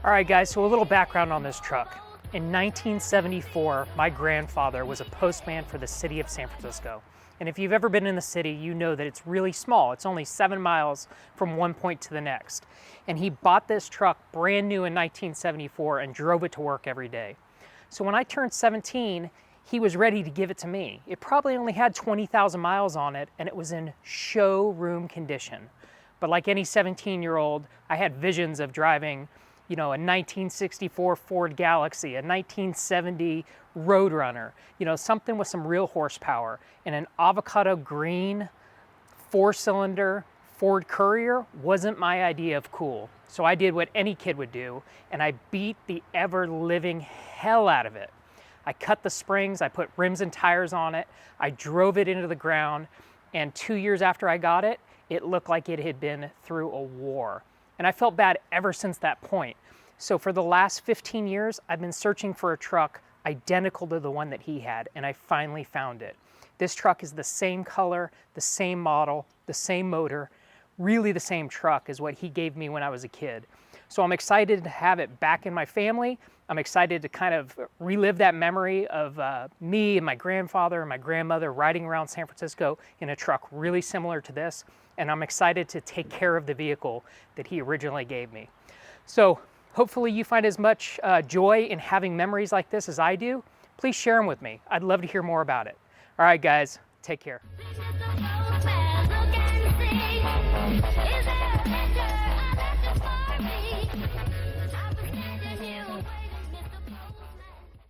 All right, guys, so a little background on this truck. In 1974, my grandfather was a postman for the city of San Francisco. And if you've ever been in the city, you know that it's really small. It's only 7 miles from one point to the next. And he bought this truck brand new in 1974 and drove it to work every day. So when I turned 17, he was ready to give it to me. It probably only had 20,000 miles on it, and it was in showroom condition. But like any 17-year-old, I had visions of driving, you know, a 1964 Ford Galaxy, a 1970 Roadrunner, you know, something with some real horsepower, and an avocado green 4-cylinder Ford Courier wasn't my idea of cool. So I did what any kid would do, and I beat the ever-living hell out of it. I cut the springs, I put rims and tires on it, I drove it into the ground, and 2 years after I got it, it looked like it had been through a war. And I felt bad ever since that point. So for the last 15 years, I've been searching for a truck identical to the one that he had, and I finally found it. This truck is the same color, the same model, the same motor, really the same truck as what he gave me when I was a kid. So I'm excited to have it back in my family. I'm excited to kind of relive that memory of me and my grandfather and my grandmother riding around San Francisco in a truck really similar to this. And I'm excited to take care of the vehicle that he originally gave me. So hopefully you find as much joy in having memories like this as I do. Please share them with me. I'd love to hear more about it. All right, guys, take care.